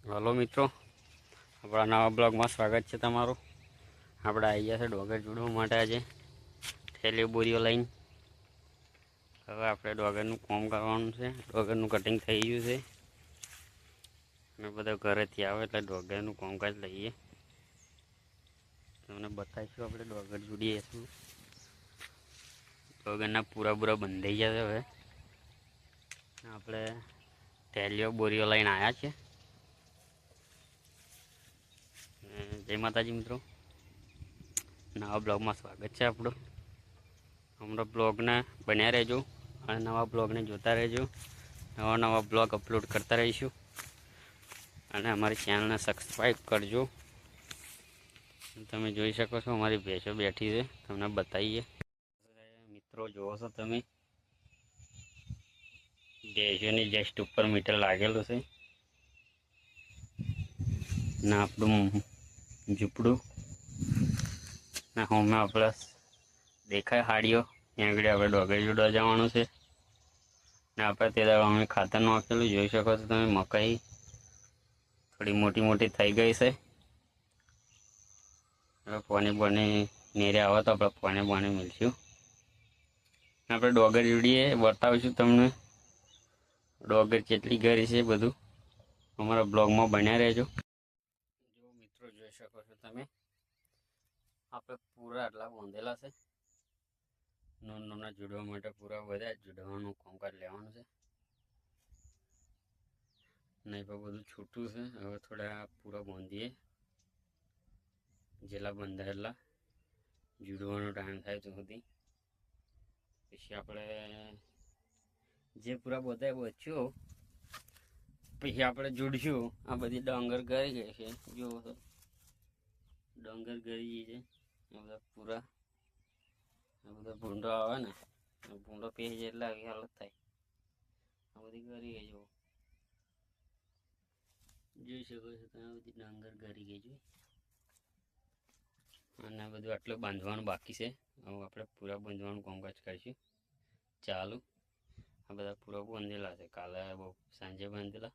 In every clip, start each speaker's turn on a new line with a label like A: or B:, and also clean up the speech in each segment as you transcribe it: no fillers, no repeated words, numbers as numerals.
A: Hello મિત્રો, આપણા નવા બ્લોગમાં સ્વાગત છે તમારું. આપણે આવી ગયા છે ડોગર જોડવા માટે આજે થેલી બોરીઓ લઈને. હવે આપણે ડોગરનું કામ કરવાનું છે. ડોગરનું કટિંગ થઈ ગયું છે અને બધા ઘરેથી આવે એટલે ડોગરનું કામકાજ લઈએ. તમને બતાવીશું આપણે ડોગર જોડીએ છું. ડોગરના પૂરા બંધાઈ ગયા છે. હવે આપણે થેલીઓ બોરીઓ લઈને આવ્યા છીએ. જય માતાજી મિત્રો, નવા બ્લોગમાં સ્વાગત છે આપણું. અમારા બ્લોગને બન્યા રહેજો અને નવા બ્લોગને જોતા રહેજો. નવા બ્લોગ અપલોડ કરતા રહીશું અને અમારી ચેનલને સબસ્ક્રાઈબ કરજો. તમે જોઈ શકો છો અમારી ભેંસો બેઠી છે, તમને બતાવીએ. મિત્રો જોવો છો તમે, ભેંસોની જસ્ટ ઉપર મીટર લાગેલું છે ને આપણું ઝૂંપડું ના હોમે આપણે દેખાય હાડીઓ ત્યાં આગળ આપણે ડોગર જોડવા જવાનું છે ને આપણે તે દાડો અમે ખાતર નાખેલું જોઈ શકો છો તમે. મકાઈ થોડી મોટી થઈ ગઈ છે. હવે પાણી નેરે આવે તો આપણે પાણી મળશું. આપણે ડોગર જોડીએ બતાવીશું તમને ડોગર કેટલી ગરી છે બધું અમારા બ્લોગમાં બન્યા રહેજો. જો મિત્રો જોઈ શકો છો તમે, આપણે પૂરા આટલા બાંધેલા છે. નાના જોડવા માટે પૂરા બધા જોડવાનું કામકાજ લેવાનું છે. નહીં પણ બધું છૂટું છે. હવે થોડા પૂરા બાંધીએ, જેટલા બંધાયેલા જોડવાનો ટાઈમ થાય તો સુધી. પછી આપણે જે પૂરા બધા બચ્યો પછી આપણે જોડશું. આ બધી ડાંગર ગરી ગઈ છે, જો ડાંગર ગરી ગઈ છે. આ બધા પૂરા આ બધા ભૂંડો આવે ને, ભૂંડો પહેરી જાય એટલે આવી હાલત થાય. આ બધી ગરી ગઈ જો જોઈ શકો છો તમે, બધી ડાંગર ગરી ગઈ છે. અને બધું આટલું બાંધવાનું બાકી છે. હવે આપણે પૂરા બાંધવાનું કામકાજ કરીશું ચાલુ. આ બધા પૂરા બાંધેલા છે, કાલે બહુ સાંજે બાંધેલા.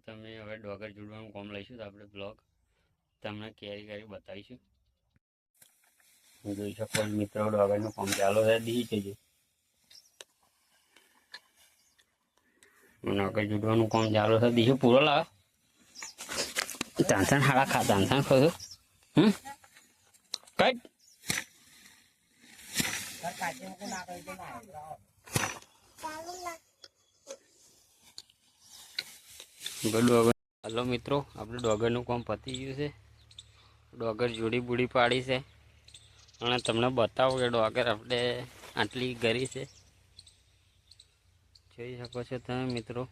A: તમે હવે ડોગર જોડવાનું કામ લઈશું તો આપણે બ્લોગ તમને કેરી બતાવીશું. જોઈ શકો મિત્રો, ડોગરનું કામ ચાલુ છે. દીધી છે ડોગર જોડવાનું કામ ચાલુ છે. દીધું પૂરો લાવે તાંસણ હાડા ખા તાંસણ ખો કટ હલો મિત્રો, આપણે ડોગરનું કામ પતી ગયું છે. ડોગર જોડી બુડી પાડી છે અને તમને બતાવો કે ડોગર આપણે આટલી ગરી છે. જોઈ શકો છો તમે મિત્રો,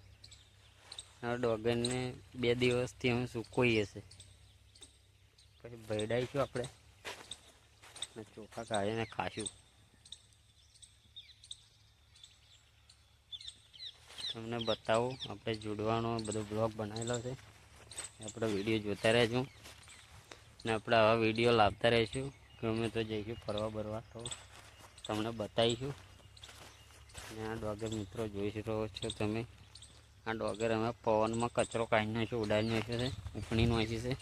A: આ ડોગરને 2 દિવસથી અમે સૂકવીએ છે. પછી ભેડાઈશું આપણે અને ચોખા કાઢીને ખાશું. તમને બતાવું, આપણે જોડવાનો બધો બ્લોગ બનાવેલો છે. આપણે વિડીયો જોતા રહેજો ને આપણે આવા વિડીયો લાવતા રહીશું. કે અમે તો જઈશું ફરવા બરવા તો તમને બતાવીશું. અને આ ડોગર મિત્રો જોઈ શકો છો તમે, આ ડોગર અમે પવનમાં કચરો કાઢી નાખ્યો, ઉડાડી નાખ્યો છે, ઉપણી નાખી છે.